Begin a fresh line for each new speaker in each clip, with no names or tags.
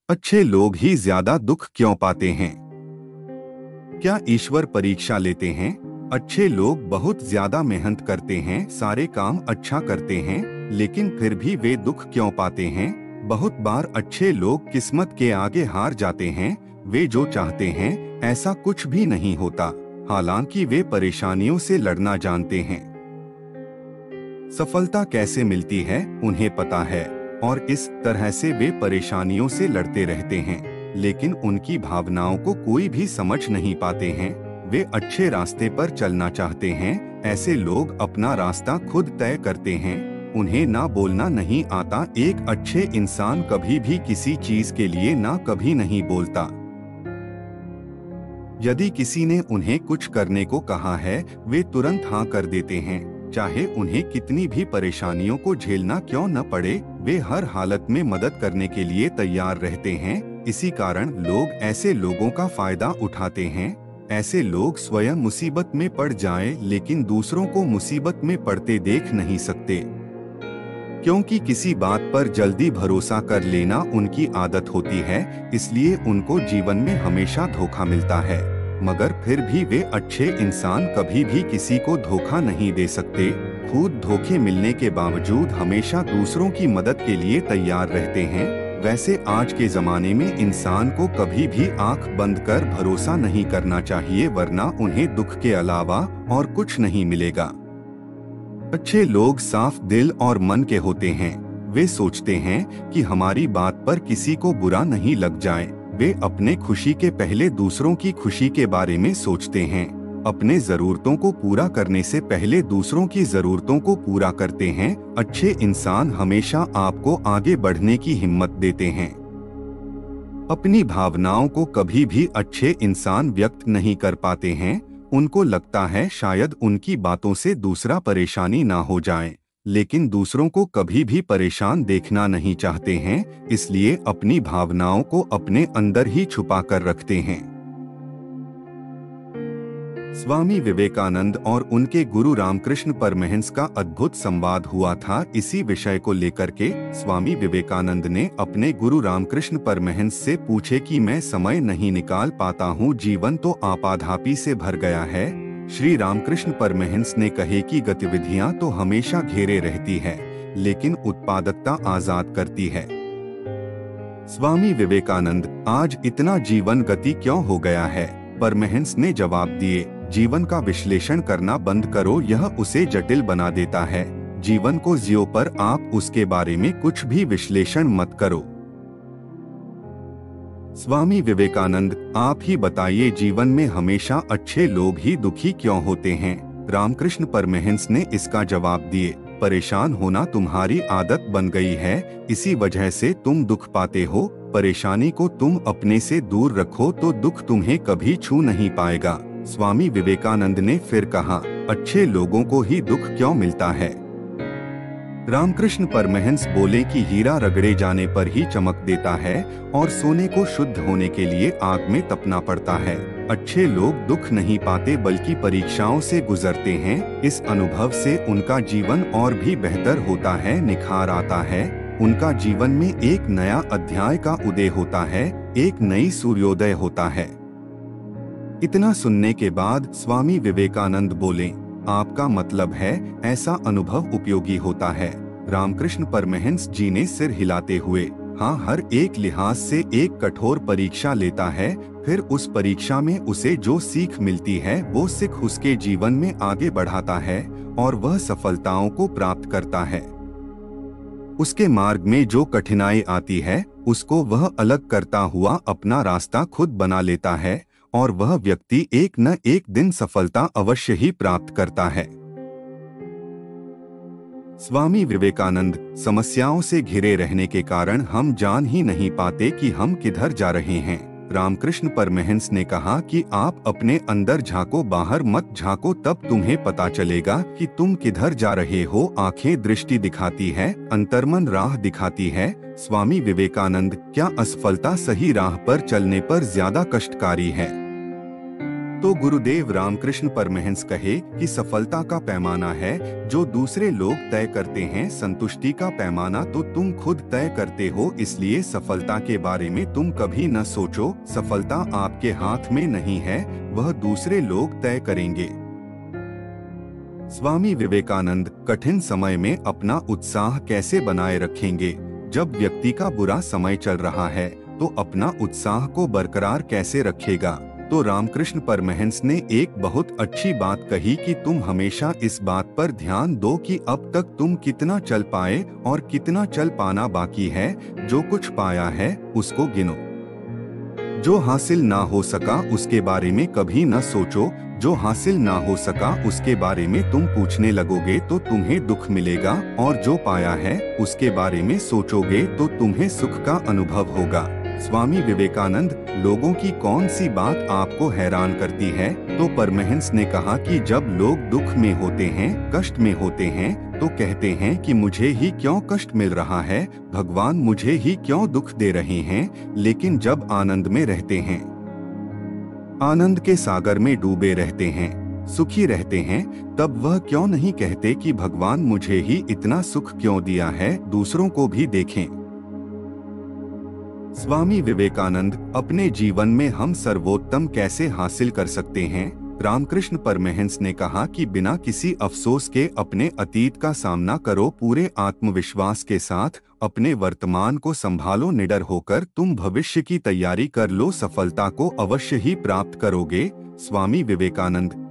अच्छे लोग ही ज्यादा दुख क्यों पाते हैं? क्या ईश्वर परीक्षा लेते हैं? अच्छे लोग बहुत ज्यादा मेहनत करते हैं, सारे काम अच्छा करते हैं, लेकिन फिर भी वे दुख क्यों पाते हैं? बहुत बार अच्छे लोग किस्मत के आगे हार जाते हैं। वे जो चाहते हैं ऐसा कुछ भी नहीं होता, हालांकि वे परेशानियों से लड़ना जानते हैं। सफलता कैसे मिलती है उन्हें पता है, और इस तरह से वे परेशानियों से लड़ते रहते हैं, लेकिन उनकी भावनाओं को कोई भी समझ नहीं पाते हैं। वे अच्छे रास्ते पर चलना चाहते हैं। ऐसे लोग अपना रास्ता खुद तय करते हैं, उन्हें ना बोलना नहीं आता। एक अच्छे इंसान कभी भी किसी चीज के लिए ना कभी नहीं बोलता। यदि किसी ने उन्हें कुछ करने को कहा है, वे तुरंत हाँ कर देते हैं, चाहे उन्हें कितनी भी परेशानियों को झेलना क्यों न पड़े। वे हर हालत में मदद करने के लिए तैयार रहते हैं। इसी कारण लोग ऐसे लोगों का फायदा उठाते हैं। ऐसे लोग स्वयं मुसीबत में पड़ जाएं, लेकिन दूसरों को मुसीबत में पड़ते देख नहीं सकते, क्योंकि किसी बात पर जल्दी भरोसा कर लेना उनकी आदत होती है। इसलिए उनको जीवन में हमेशा धोखा मिलता है, मगर फिर भी वे अच्छे इंसान कभी भी किसी को धोखा नहीं दे सकते। खुद धोखे मिलने के बावजूद हमेशा दूसरों की मदद के लिए तैयार रहते हैं। वैसे आज के जमाने में इंसान को कभी भी आंख बंद कर भरोसा नहीं करना चाहिए, वरना उन्हें दुख के अलावा और कुछ नहीं मिलेगा। अच्छे लोग साफ दिल और मन के होते हैं। वे सोचते हैं कि हमारी बात पर किसी को बुरा नहीं लग जाए। वे अपने खुशी के पहले दूसरों की खुशी के बारे में सोचते हैं। अपने जरूरतों को पूरा करने से पहले दूसरों की जरूरतों को पूरा करते हैं। अच्छे इंसान हमेशा आपको आगे बढ़ने की हिम्मत देते हैं। अपनी भावनाओं को कभी भी अच्छे इंसान व्यक्त नहीं कर पाते हैं। उनको लगता है शायद उनकी बातों से दूसरा परेशानी ना हो जाए, लेकिन दूसरों को कभी भी परेशान देखना नहीं चाहते हैं, इसलिए अपनी भावनाओं को अपने अंदर ही छुपा कर रखते हैं। स्वामी विवेकानंद और उनके गुरु रामकृष्ण परमहंस का अद्भुत संवाद हुआ था। इसी विषय को लेकर के स्वामी विवेकानंद ने अपने गुरु रामकृष्ण परमहंस से पूछे कि मैं समय नहीं निकाल पाता हूँ, जीवन तो आपाधापी से भर गया है। श्री रामकृष्ण परमहंस ने कहे कि गतिविधियां तो हमेशा घेरे रहती है, लेकिन उत्पादकता आजाद करती है। स्वामी विवेकानंद, आज इतना जीवन गति क्यों हो गया है? परमहंस ने जवाब दिए, जीवन का विश्लेषण करना बंद करो, यह उसे जटिल बना देता है। जीवन को जियो, पर आप उसके बारे में कुछ भी विश्लेषण मत करो। स्वामी विवेकानंद, आप ही बताइए, जीवन में हमेशा अच्छे लोग ही दुखी क्यों होते हैं? रामकृष्ण परमहंस ने इसका जवाब दिए, परेशान होना तुम्हारी आदत बन गई है, इसी वजह से तुम दुख पाते हो। परेशानी को तुम अपने से दूर रखो तो दुख तुम्हें कभी छू नहीं पाएगा। स्वामी विवेकानंद ने फिर कहा, अच्छे लोगों को ही दुख क्यों मिलता है? रामकृष्ण परमहंस बोले कि हीरा रगड़े जाने पर ही चमक देता है, और सोने को शुद्ध होने के लिए आग में तपना पड़ता है। अच्छे लोग दुख नहीं पाते बल्कि परीक्षाओं से गुजरते हैं। इस अनुभव से उनका जीवन और भी बेहतर होता है, निखार आता है। उनका जीवन में एक नया अध्याय का उदय होता है, एक नई सूर्योदय होता है। इतना सुनने के बाद स्वामी विवेकानंद बोले, आपका मतलब है ऐसा अनुभव उपयोगी होता है? रामकृष्ण परमहंस जी ने सिर हिलाते हुए, हाँ, हर एक लिहाज से एक कठोर परीक्षा लेता है, फिर उस परीक्षा में उसे जो सीख मिलती है वो सीख उसके जीवन में आगे बढ़ाता है और वह सफलताओं को प्राप्त करता है। उसके मार्ग में जो कठिनाई आती है उसको वह अलग करता हुआ अपना रास्ता खुद बना लेता है, और वह व्यक्ति एक न एक दिन सफलता अवश्य ही प्राप्त करता है। स्वामी विवेकानंद, समस्याओं से घिरे रहने के कारण हम जान ही नहीं पाते कि हम किधर जा रहे हैं। रामकृष्ण परमहंस ने कहा कि आप अपने अंदर झांको, बाहर मत झांको, तब तुम्हें पता चलेगा कि तुम किधर जा रहे हो। आंखें दृष्टि दिखाती है, अंतर्मन राह दिखाती है। स्वामी विवेकानंद, क्या असफलता सही राह पर चलने पर ज्यादा कष्टकारी है? तो गुरुदेव रामकृष्ण परमहंस कहे कि सफलता का पैमाना है जो दूसरे लोग तय करते हैं, संतुष्टि का पैमाना तो तुम खुद तय करते हो। इसलिए सफलता के बारे में तुम कभी न सोचो। सफलता आपके हाथ में नहीं है, वह दूसरे लोग तय करेंगे। स्वामी विवेकानंद कठिन समय में अपना उत्साह कैसे बनाए रखेंगे? जब व्यक्ति का बुरा समय चल रहा है तो अपना उत्साह को बरकरार कैसे रखेगा? तो रामकृष्ण परमहंस ने एक बहुत अच्छी बात कही कि तुम हमेशा इस बात पर ध्यान दो कि अब तक तुम कितना चल पाए और कितना चल पाना बाकी है। जो कुछ पाया है उसको गिनो। जो हासिल ना हो सका उसके बारे में कभी न सोचो। जो हासिल ना हो सका उसके बारे में तुम पूछने लगोगे तो तुम्हें दुख मिलेगा, और जो पाया है उसके बारे में सोचोगे तो तुम्हें सुख का अनुभव होगा। स्वामी विवेकानंद, लोगों की कौन सी बात आपको हैरान करती है? तो परमहंस ने कहा कि जब लोग दुख में होते हैं, कष्ट में होते हैं, तो कहते हैं कि मुझे ही क्यों कष्ट मिल रहा है, भगवान मुझे ही क्यों दुख दे रहे हैं। लेकिन जब आनंद में रहते हैं, आनंद के सागर में डूबे रहते हैं, सुखी रहते हैं, तब वह क्यों नहीं कहते कि भगवान मुझे ही इतना सुख क्यों दिया है, दूसरों को भी देखें। स्वामी विवेकानंद, अपने जीवन में हम सर्वोत्तम कैसे हासिल कर सकते हैं? रामकृष्ण परमहंस ने कहा कि बिना किसी अफसोस के अपने अतीत का सामना करो, पूरे आत्मविश्वास के साथ अपने वर्तमान को संभालो, निडर होकर तुम भविष्य की तैयारी कर लो, सफलता को अवश्य ही प्राप्त करोगे। स्वामी विवेकानंद।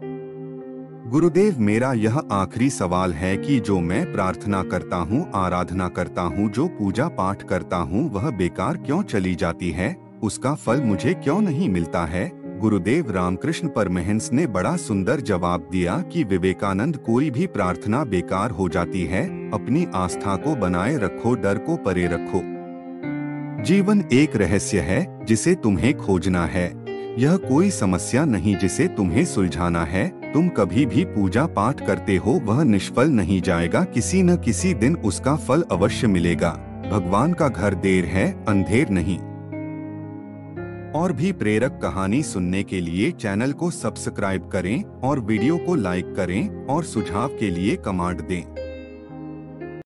गुरुदेव, मेरा यह आखिरी सवाल है कि जो मैं प्रार्थना करता हूँ, आराधना करता हूँ, जो पूजा पाठ करता हूँ, वह बेकार क्यों चली जाती है? उसका फल मुझे क्यों नहीं मिलता है? गुरुदेव रामकृष्ण परमहंस ने बड़ा सुंदर जवाब दिया कि विवेकानंद, कोई भी प्रार्थना बेकार हो जाती है। अपनी आस्था को बनाए रखो, डर को परे रखो। जीवन एक रहस्य है जिसे तुम्हें खोजना है। यह कोई समस्या नहीं जिसे तुम्हें सुलझाना है। तुम कभी भी पूजा पाठ करते हो, वह निष्फल नहीं जाएगा, किसी न किसी दिन उसका फल अवश्य मिलेगा। भगवान का घर देर है, अंधेर नहीं। और भी प्रेरक कहानी सुनने के लिए चैनल को सब्सक्राइब करें और वीडियो को लाइक करें और सुझाव के लिए कमेंट दें।